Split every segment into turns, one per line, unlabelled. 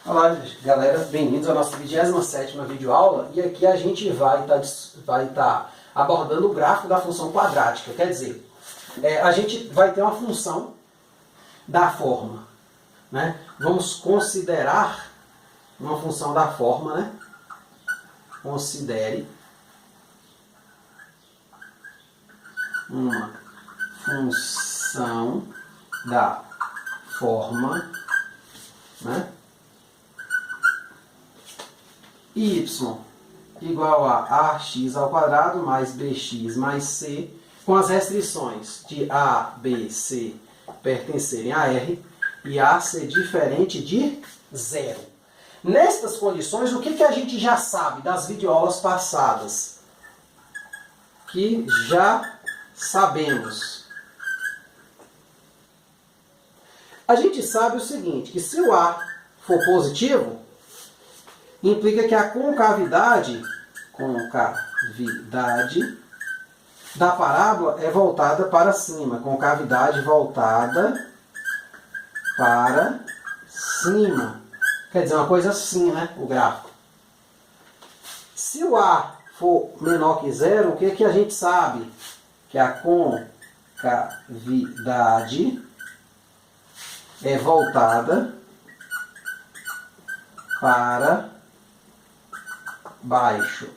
Olá, galera, bem-vindos à nossa 27ª videoaula, e aqui a gente vai estar abordando o gráfico da função quadrática. Quer dizer, a gente vai ter uma função da forma, né? Vamos considerar uma função da forma, né? Considere uma função da forma, né? Y igual a ax ao quadrado mais bx mais c, com as restrições de a, b, c pertencerem a R e a ser diferente de zero. Nestas condições, o que a gente já sabe das videoaulas passadas? Que já sabemos. A gente sabe o seguinte, que se o A for positivo, implica que a concavidade da parábola é voltada para cima. Concavidade voltada para cima. Quer dizer, uma coisa assim, né? O gráfico. Se o A for menor que zero, o que a gente sabe? Que a concavidade é voltada para baixo.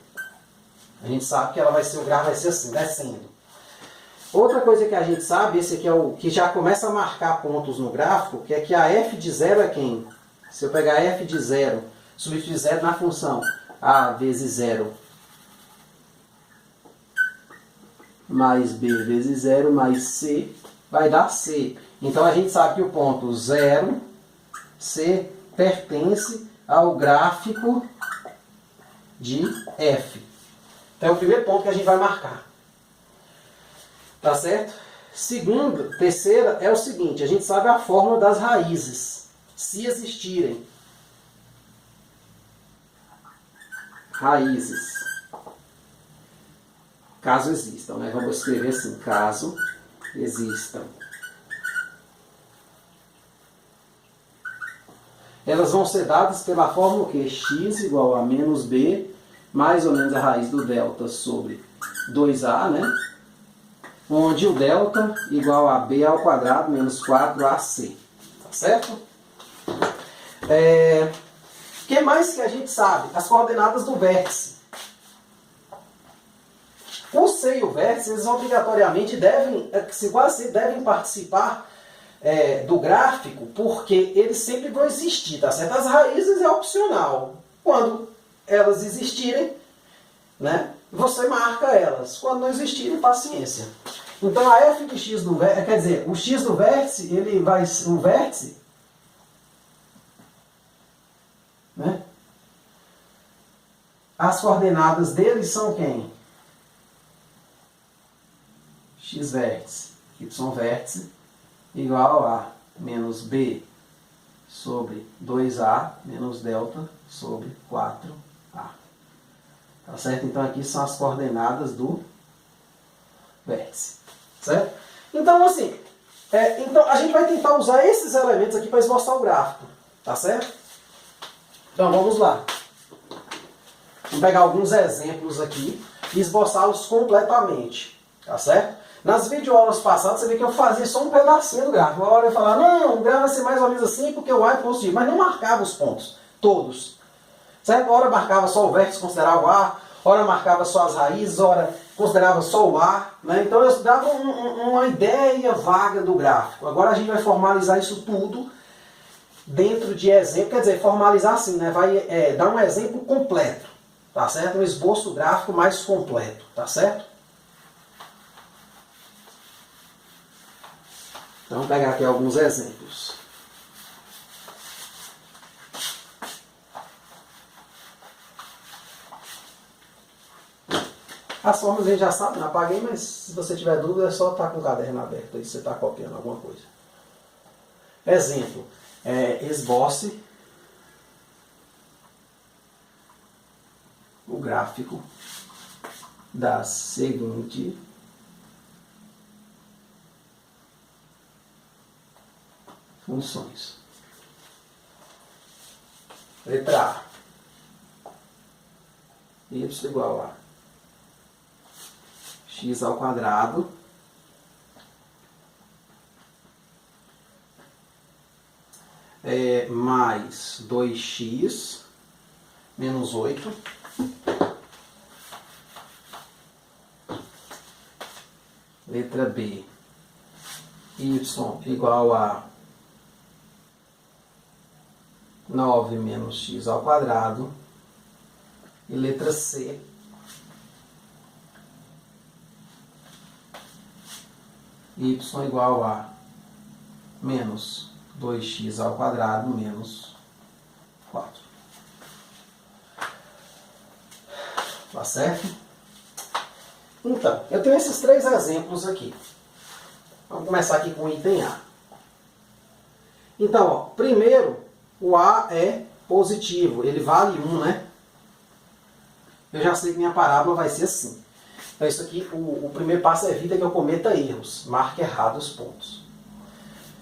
A gente sabe que ela vai ser, o gráfico vai ser assim, descendo. Outra coisa que a gente sabe, esse aqui é o que já começa a marcar pontos no gráfico, que é que a f de zero é quem? Se eu pegar f de zero, substituir zero na função a vezes zero mais b vezes zero mais c, vai dar c. Então a gente sabe que o ponto 0, c, pertence ao gráfico de f. Então é o primeiro ponto que a gente vai marcar. Tá certo? Terceira é o seguinte, a gente sabe a fórmula das raízes, se existirem. Raízes. Caso existam, né? Vamos escrever assim, caso existam. Elas vão ser dadas pela fórmula que x igual a menos b, mais ou menos a raiz do delta sobre 2a, né? Onde o delta igual a b ao quadrado menos 4ac. Tá certo? O que mais que a gente sabe? As coordenadas do vértice. O C e o vértice, eles obrigatoriamente devem participar do gráfico, porque eles sempre vão existir, tá certo? As raízes é opcional. Quando elas existirem, né, você marca elas. Quando não existirem, paciência. Então a f de x do vértice, quer dizer, o x do vértice, ele vai ser um vértice, né? As coordenadas dele são quem? X vértice, y vértice, igual a menos b sobre 2a menos delta sobre 4a. Tá certo? Então aqui são as coordenadas do vértice. Certo? Então assim, então a gente vai tentar usar esses elementos aqui para esboçar o gráfico. Tá certo? Então vamos lá. Vamos pegar alguns exemplos aqui e esboçá-los completamente. Tá certo? Nas videoaulas passadas, você vê que eu fazia só um pedacinho do gráfico. Uma hora eu falava, não, o gráfico vai ser mais ou menos assim porque o A é positivo. Mas não marcava os pontos, todos. Certo? Uma hora marcava só o vértice, considerava o A. Hora marcava só as raízes, hora considerava só o A. Né? Então eu dava uma ideia vaga do gráfico. Agora a gente vai formalizar isso tudo dentro de exemplo. Quer dizer, formalizar assim, né? Vai dar um exemplo completo. Tá certo? Um esboço gráfico mais completo. Tá certo? Então, vamos pegar aqui alguns exemplos. As fórmulas a gente já sabe, não apaguei, mas se você tiver dúvida é só estar com o caderno aberto aí, se você está copiando alguma coisa. Exemplo, esboce o gráfico da seguinte funções. Letra A. Y igual a x ao quadrado mais 2x menos 8 letra B, y igual a 9 menos x ao quadrado, e letra C, y igual a menos 2x ao quadrado menos 4. Tá certo? Então, eu tenho esses 3 exemplos aqui. Vamos começar aqui com o item A. Então, ó, primeiro, o A é positivo, ele vale 1, né? Eu já sei que minha parábola vai ser assim. Então, isso aqui, o primeiro passo é evita que eu cometa erros. Marque errado os pontos.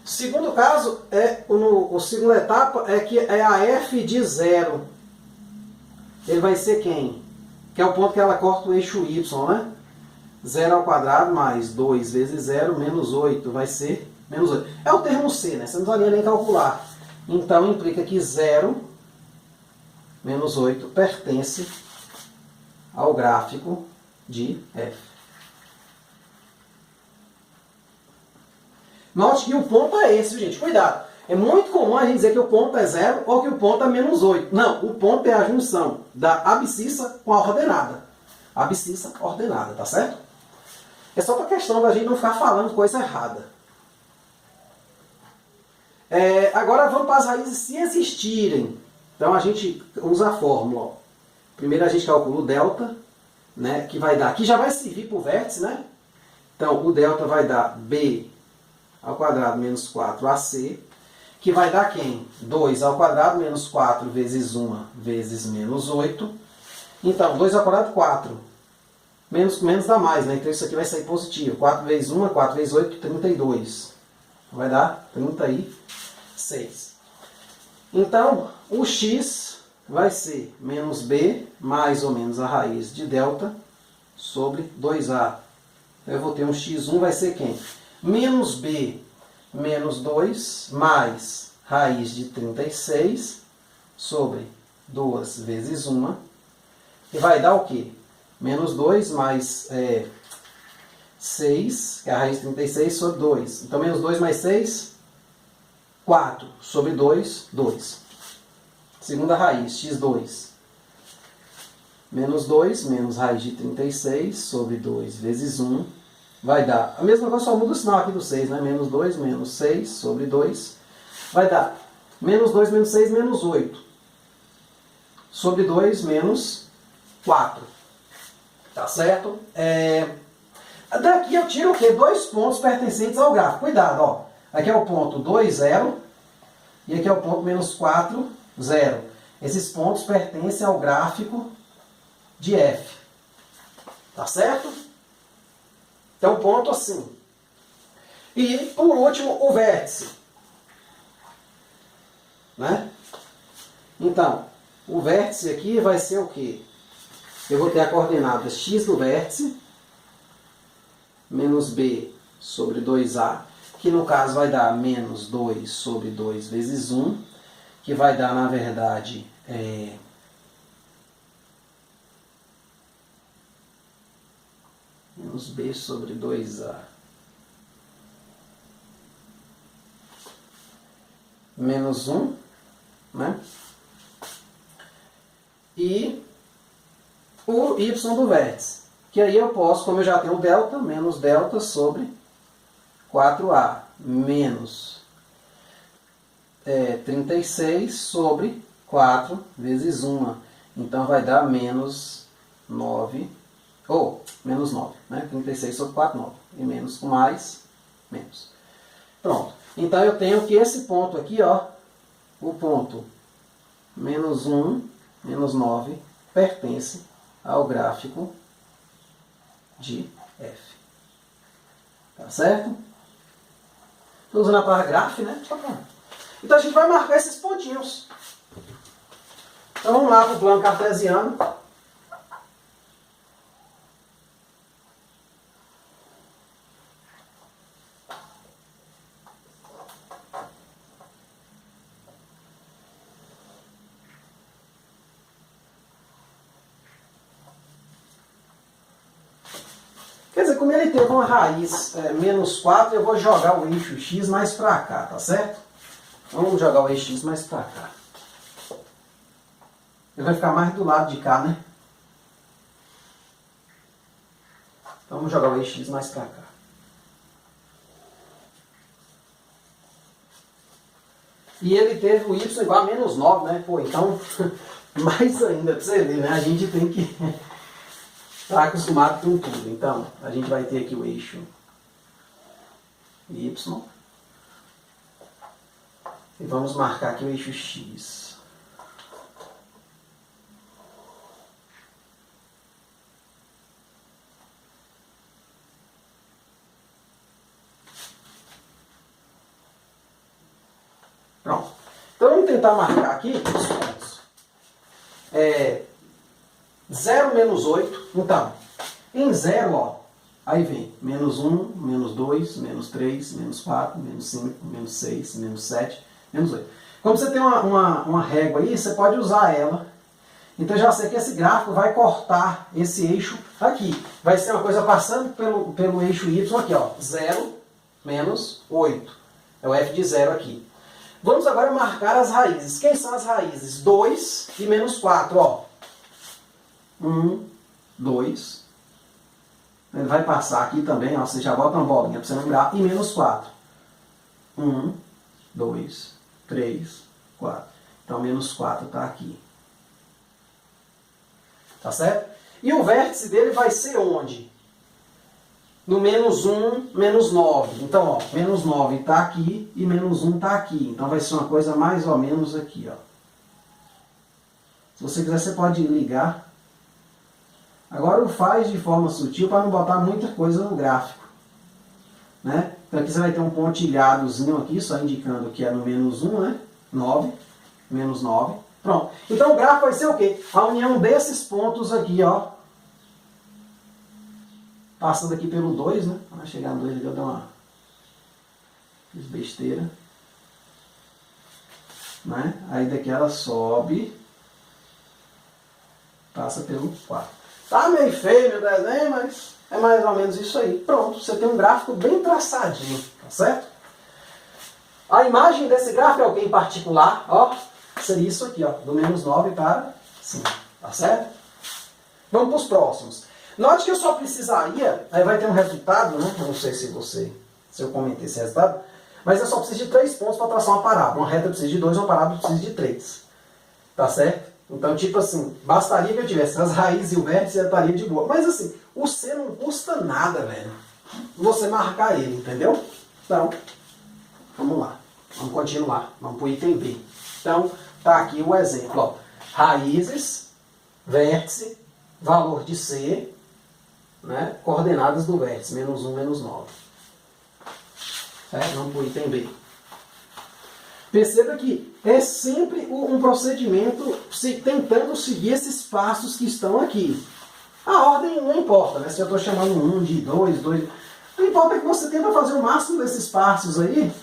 Segundo caso, a segunda etapa é que é a f de 0. Ele vai ser quem? Que é o ponto que ela corta o eixo y, né? 0 ao quadrado mais 2 vezes 0 menos 8. Vai ser menos 8. É o termo C, né? Você não precisa nem calcular. Então, implica que 0 menos 8 pertence ao gráfico de f. Note que o ponto é esse, gente. Cuidado. É muito comum a gente dizer que o ponto é 0 ou que o ponto é menos 8. Não, o ponto é a junção da abscissa com a ordenada. Abscissa ordenada, tá certo? É só para questão da gente não ficar falando coisa errada. Agora vamos para as raízes se existirem. Então a gente usa a fórmula. Ó. Primeiro a gente calcula o delta, né, que vai dar, aqui já vai servir para o vértice, né? Então o delta vai dar b ao quadrado menos 4ac, que vai dar quem? 2 ao quadrado menos 4 vezes 1 vezes menos 8. Então 2 ao quadrado 4. Menos dá mais, né? Então isso aqui vai sair positivo. 4 vezes 1, 4 vezes 8, 32. Vai dar 36. Então o x vai ser menos b mais ou menos a raiz de delta sobre 2a. Eu vou ter um x1, vai ser quem? Menos b menos 2 mais raiz de 36 sobre 2 vezes 1. E vai dar o quê? Menos 2 mais 6, que é a raiz de 36, sobre 2. Então, menos 2 mais 6, 4. Sobre 2, 2. Segunda raiz, x2. Menos 2, menos raiz de 36, sobre 2 vezes 1. Vai dar a mesma coisa, só muda o sinal aqui do 6, né? Menos 2, menos 6, sobre 2. Vai dar menos 2, menos 6, menos 8. Sobre 2, menos 4. Tá certo? Daqui eu tiro o quê? 2 pontos pertencentes ao gráfico. Cuidado, ó. Aqui é o ponto 2, 0. E aqui é o ponto menos 4, 0. Esses pontos pertencem ao gráfico de f. Tá certo? Então, ponto assim. E, por último, o vértice. Né? Então, o vértice aqui vai ser o quê? Eu vou ter a coordenada x do vértice, menos b sobre 2a, que no caso vai dar menos 2 sobre 2 vezes 1, que vai dar, na verdade, menos b sobre 2a. Menos 1, né? E o y do vértice. Que aí eu posso, como eu já tenho o delta, menos delta sobre 4a, menos 36 sobre 4 vezes 1. Então vai dar menos 9, menos 9, né? 36 sobre 4, 9. E menos com mais, menos. Pronto. Então eu tenho que esse ponto aqui, ó, o ponto menos 1, menos 9, pertence ao gráfico de f. Tá certo? Estou usando a palavra graph, né? Então a gente vai marcar esses pontinhos. Então vamos lá para o plano cartesiano. Quer dizer, como ele teve uma raiz menos 4, eu vou jogar o eixo x mais para cá, tá certo? Vamos jogar o eixo x mais para cá. Ele vai ficar mais do lado de cá, né? Então vamos jogar o eixo x mais para cá. E ele teve o y igual a menos 9, né? Pô, então, mais ainda, pra você ver, né? A gente tem que estar acostumado com tudo. Então, a gente vai ter aqui o eixo y. E vamos marcar aqui o eixo x. Pronto. Então vamos tentar marcar aqui os pontos. 0, menos 8. Então, em 0, ó, aí vem menos 1, menos 2, menos 3, menos 4, menos 5, menos 6, menos 7, menos 8. Como você tem uma régua aí, você pode usar ela. Então já sei que esse gráfico vai cortar esse eixo aqui. Vai ser uma coisa passando pelo eixo y aqui, ó. 0, menos 8. É o f de 0 aqui. Vamos agora marcar as raízes. Quem são as raízes? 2 e menos 4, ó. 1, 2. Ele vai passar aqui também, ó. Você já bota uma bolinha para você lembrar. E menos 4. 1, 2, 3, 4. Então, menos 4 está aqui. Tá certo? E o vértice dele vai ser onde? No menos 1, menos 9. Então, ó, menos 9 está aqui e menos 1 está aqui. Então, vai ser uma coisa mais ou menos aqui, ó. Se você quiser, você pode ligar. Agora, o faz de forma sutil para não botar muita coisa no gráfico. Né? Então, aqui você vai ter um pontilhadozinho aqui, só indicando que é no menos 1, né? 9, menos 9. Pronto. Então, o gráfico vai ser o quê? A união desses pontos aqui, ó. Passando aqui pelo 2, né? Vai chegar no 2 aqui, eu dou uma... Fiz besteira. Né? Aí daqui ela sobe. Passa pelo 4. Tá meio feio meu desenho, mas é mais ou menos isso aí. Pronto, você tem um gráfico bem traçadinho, tá certo? A imagem desse gráfico é o que em particular, ó, seria isso aqui, ó, do menos 9 para 5, tá certo? Vamos para os próximos. Note que eu só precisaria, aí vai ter um resultado, né? Eu não sei se eu comentei esse resultado, mas eu só preciso de 3 pontos para traçar uma parábola. Uma reta precisa de 2, uma parábola precisa de 3. Tá certo? Então, tipo assim, bastaria que eu tivesse as raízes e o vértice, eu estaria de boa. Mas assim, o C não custa nada, velho. Você marcar ele, entendeu? Então, vamos lá. Vamos continuar. Vamos para o item B. Então, tá aqui o exemplo, ó. Raízes, vértice, valor de C, né? Coordenadas do vértice, menos 1, menos 9. Certo? Vamos para o item B. Perceba que é sempre um procedimento tentando seguir esses passos que estão aqui. A ordem não importa, né? Se eu estou chamando 1 de 2, 2... Não importa que você tenta fazer o máximo desses passos aí,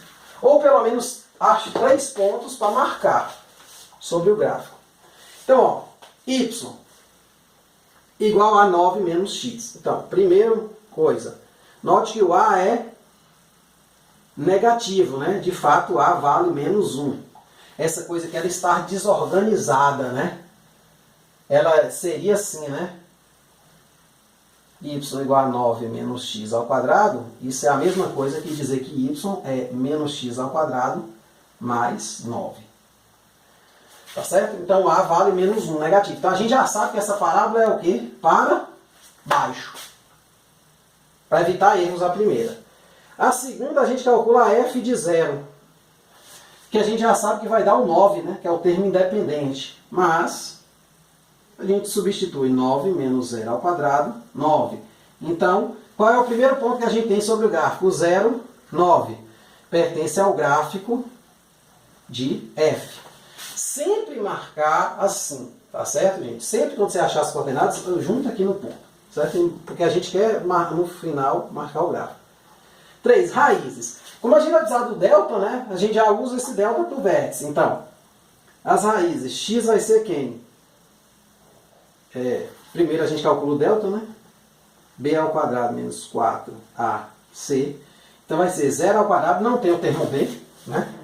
ou pelo menos ache 3 pontos para marcar sobre o gráfico. Então, ó, y igual a 9 menos x. Então, primeira coisa, note que o A é negativo, né? De fato, A vale menos 1. Essa coisa que ela está desorganizada, né? Ela seria assim, né? Y igual a 9 menos x ao quadrado. Isso é a mesma coisa que dizer que y é menos x ao quadrado mais 9. Tá certo? Então, A vale menos 1, negativo. Então, a gente já sabe que essa parábola é o quê? Para baixo. Para evitar erros a primeira. A segunda, a gente calcula a f de 0. Que a gente já sabe que vai dar o 9, né? Que é o termo independente. Mas, a gente substitui 9 menos 0 ao quadrado, 9. Então, qual é o primeiro ponto que a gente tem sobre o gráfico? O 0, 9. Pertence ao gráfico de f. sempre marcar assim, tá certo, gente? Sempre quando você achar as coordenadas, junta aqui no ponto, certo? Porque a gente quer, no final, marcar o gráfico. 3. Raízes. Como a gente vai precisar do delta, né? A gente já usa esse delta para o vértice. Então, as raízes, x vai ser quem? Primeiro a gente calcula o delta, né? B ao quadrado menos 4AC. Então vai ser 0 ao quadrado, não tem o termo B, né?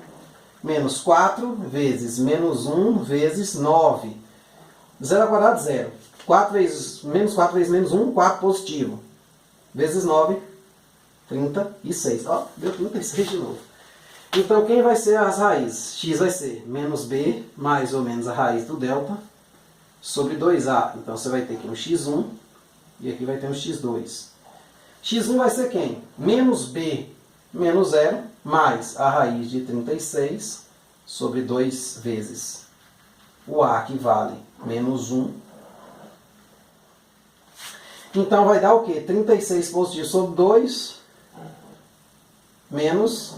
Menos 4 vezes menos 1 vezes 9. 0 ao quadrado, 0. 4 vezes menos 1, 4 positivo. Vezes 9, 36. Ó, deu 36 de novo. Então quem vai ser as raízes? X vai ser menos B, mais ou menos a raiz do delta, sobre 2A. Então você vai ter aqui um x1 e aqui vai ter um x2. x1 vai ser quem? Menos B menos 0, mais a raiz de 36 sobre 2 vezes o A, que vale menos 1. Então vai dar o quê? 36 positivo sobre 2 menos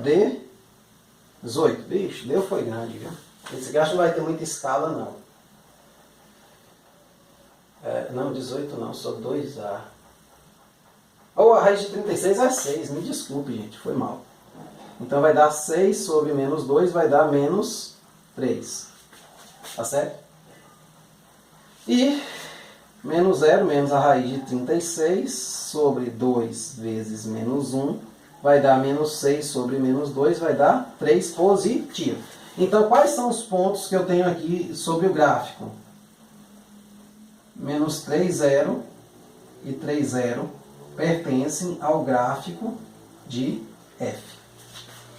18. Bicho, deu foi grande, viu? Esse gasto não vai ter muita escala, não. Não, 18 não, só 2A. Ou a raiz de 36 é 6, me desculpe, gente, foi mal. Então vai dar 6 sobre menos 2, vai dar menos 3. Tá certo? E menos 0, menos a raiz de 36, sobre 2 vezes menos 1, vai dar menos 6 sobre menos 2, vai dar 3 positivo. Então, quais são os pontos que eu tenho aqui sobre o gráfico? Menos 3, 0 e 3, 0 pertencem ao gráfico de F.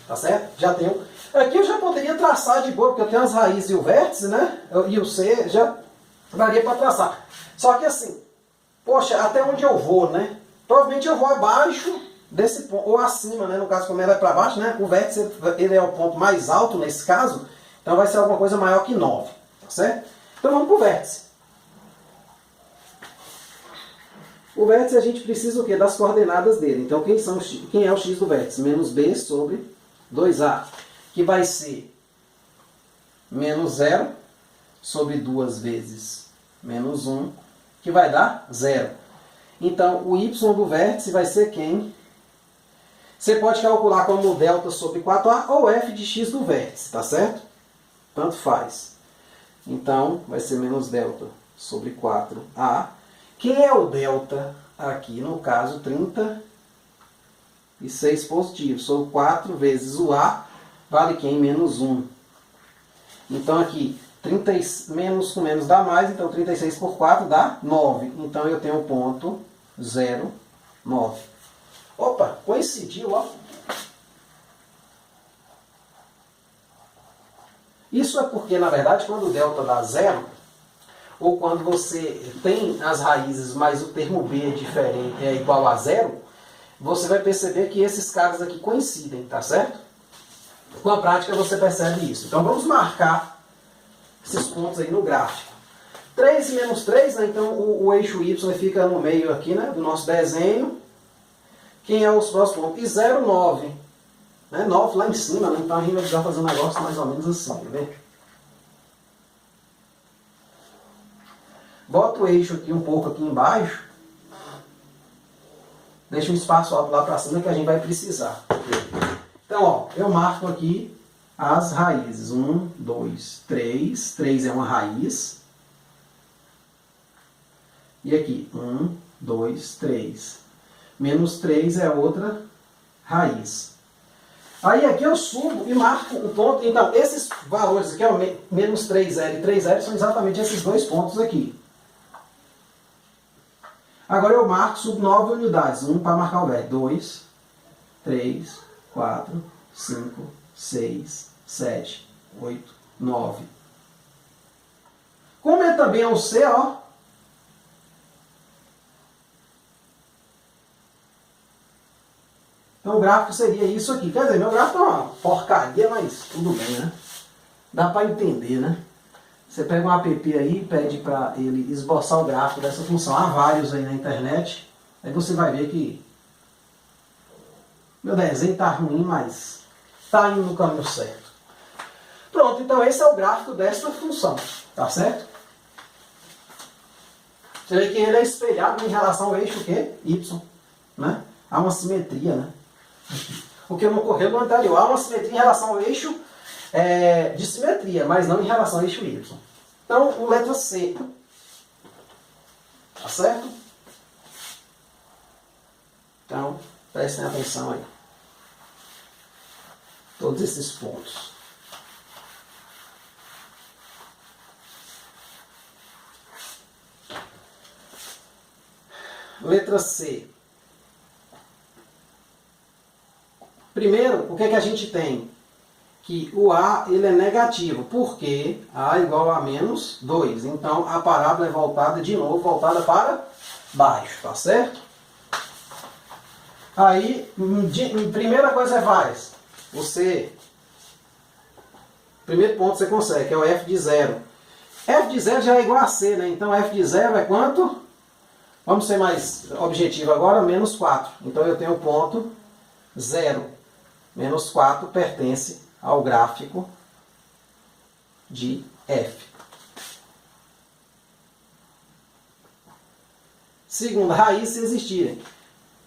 Tá certo? Já tenho. Aqui eu já poderia traçar de boa, porque eu tenho as raízes e o vértice, né? E o C já daria para traçar. Só que assim, poxa, até onde eu vou, né? Provavelmente eu vou abaixo desse ponto, ou acima, né? No caso, como ela é para baixo, né? O vértice ele é o ponto mais alto nesse caso, então vai ser alguma coisa maior que 9. Tá certo? Então vamos para o vértice. O vértice a gente precisa o quê? Das coordenadas dele. Então quem é o x do vértice? Menos b sobre 2a. Que vai ser menos 0 sobre 2 vezes menos 1. Que vai dar 0. Então o y do vértice vai ser quem? Você pode calcular como delta sobre 4a ou f de x do vértice. Tá certo? Tanto faz. Então vai ser menos delta sobre 4a. Quem é o delta aqui? No caso, 36 positivo. Sobre 4 vezes o A, vale quem? Menos 1. Então aqui, menos com menos dá mais, então 36 por 4 dá 9. Então eu tenho o ponto 0, 9. Opa, coincidiu, ó. Isso é porque, na verdade, quando o delta dá 0... ou quando você tem as raízes, mas o termo B é diferente, é igual a 0, você vai perceber que esses caras aqui coincidem, tá certo? Com a prática você percebe isso. Então vamos marcar esses pontos aí no gráfico. 3 e menos 3, né? Então o eixo Y fica no meio aqui, né, do nosso desenho. Quem é os próximos pontos? E 0, 9. Né? 9 lá em cima, né? Então a gente vai precisar fazer um negócio mais ou menos assim, quer ver? Bota o eixo aqui um pouco aqui embaixo. Deixa um espaço alto lá para cima que a gente vai precisar. Então, ó, eu marco aqui as raízes. 1, 2, 3. 3 é uma raiz. E aqui, 1, 2, 3. Menos 3 é outra raiz. Aí aqui eu subo e marco o ponto. Então, esses valores aqui, ó, menos 3L e 3L, são exatamente esses dois pontos aqui. Agora eu marco, subo 9 unidades. 1 para marcar o vértice. 2, 3, 4, 5, 6, 7, 8, 9. Como é também o C, ó. Então o gráfico seria isso aqui. Quer dizer, meu gráfico é uma porcaria, mas tudo bem, né? Dá para entender, né? Você pega um app aí e pede para ele esboçar o gráfico dessa função. Há vários aí na internet. Aí você vai ver que meu desenho está ruim, mas está indo no caminho certo. Pronto, então esse é o gráfico desta função, tá certo? Você vê que ele é espelhado em relação ao eixo quê? Y, né? Há uma simetria, né? O que não ocorreu no anterior, há uma simetria em relação ao eixo de simetria, mas não em relação ao eixo Y. Então, letra C. Tá certo? Então, prestem atenção aí. Todos esses pontos. Letra C. Primeiro, o que é que a gente tem? Que o A ele é negativo, porque A igual a menos 2. Então, a parábola é voltada de novo, voltada para baixo, tá certo? Aí, primeira coisa faz, você... Primeiro ponto você consegue, que é o f de 0. F de 0 já é igual a C, né? Então, f de 0 é quanto? Vamos ser mais objetivo agora, menos 4. Então, eu tenho o ponto 0. Menos 4 pertence ao gráfico de F. Segunda, raiz se existirem.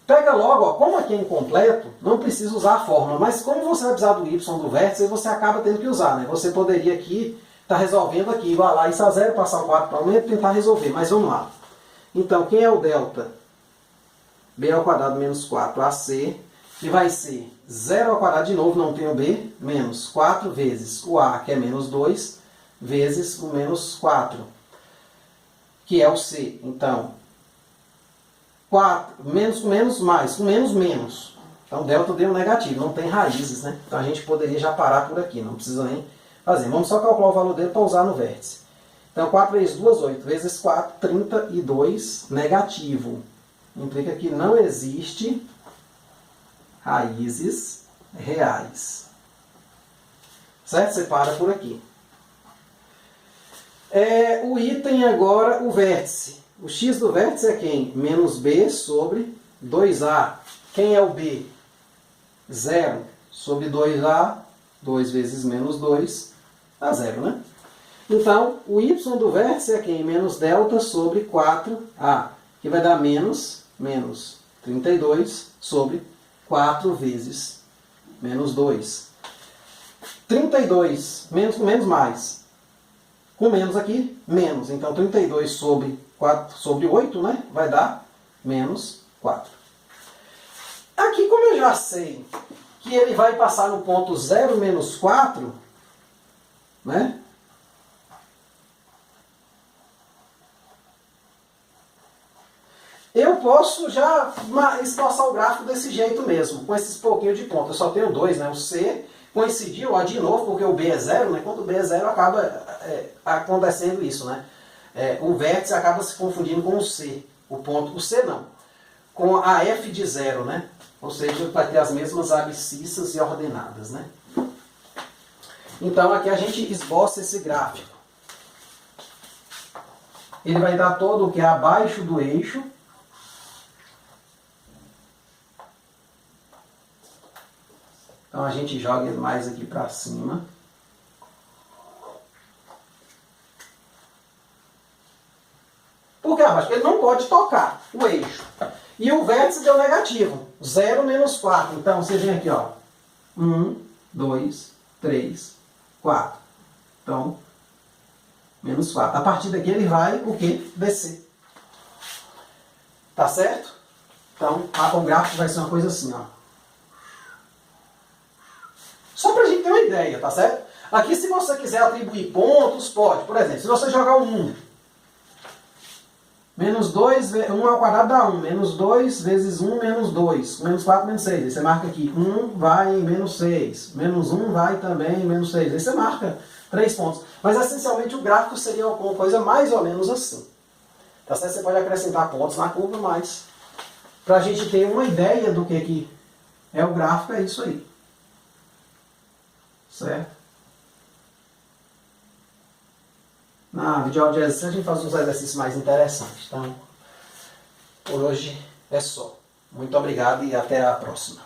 Pega logo, ó, como aqui é incompleto, não precisa usar a fórmula, mas como você vai precisar do y do vértice, você acaba tendo que usar, né? Você poderia aqui estar resolvendo aqui, igualar isso a 0, passar o 4 para o meio e tentar resolver, mas vamos lá. Então, quem é o delta? B ao quadrado menos 4AC, que vai ser 0 ao quadrado, de novo, não tem o B, menos 4 vezes o A, que é menos 2, vezes o menos 4, que é o C. Então, 4, menos com menos, mais, com menos, menos. Então, delta deu negativo, não tem raízes, né? Então, a gente poderia já parar por aqui, não precisa nem fazer. Vamos só calcular o valor dele para usar no vértice. Então, 4 vezes 2, 8, vezes 4, 32, negativo. Implica que não existe raízes reais. Certo? Você para por aqui. O item agora, o vértice. O x do vértice é quem? Menos b sobre 2a. Quem é o b? 0 sobre 2a. 2 vezes menos 2 dá 0, né? Então, o y do vértice é quem? Menos delta sobre 4a. Que vai dar menos 32 sobre 4 vezes menos 2. 32, menos com menos mais. Com menos aqui, menos. Então, 32 sobre 4 sobre 8, né? Vai dar menos 4. Aqui, como eu já sei que ele vai passar no ponto 0 menos 4, né? Eu posso já esboçar o gráfico desse jeito mesmo, com esses pouquinhos de ponto. Eu só tenho 2, né? O C coincidiu, ó, de novo, porque o B é 0, né? Quando o B é 0, acaba acontecendo isso, né? O vértice acaba se confundindo com o C. O C não. Com a F de 0, né? Ou seja, vai ter as mesmas abscissas e ordenadas, né? Então, aqui a gente esboça esse gráfico. Ele vai dar todo o que é abaixo do eixo. Então, a gente joga ele mais aqui para cima. Por que abaixo? Porque ele não pode tocar o eixo. E o vértice deu negativo. 0 menos 4. Então, você vem aqui, ó. 1, 2, 3, 4. Então, menos 4. A partir daqui ele vai, o quê? Descer. Tá certo? Então, o gráfico vai ser uma coisa assim, ó. Só pra gente ter uma ideia, tá certo? Aqui, se você quiser atribuir pontos, pode. Por exemplo, se você jogar o 1, menos 2, 1 ao quadrado dá 1. Menos 2 vezes 1, menos 2. Menos 4, menos 6. Aí você marca aqui, 1 vai em menos 6. Menos 1 vai também em menos 6. Aí você marca 3 pontos. Mas, essencialmente, o gráfico seria uma coisa mais ou menos assim. Tá certo? Você pode acrescentar pontos na curva, mas pra gente ter uma ideia do que é o gráfico, é isso aí. Certo? Na videoaula a gente faz uns exercícios mais interessantes. Então, por hoje é só. Muito obrigado e até a próxima.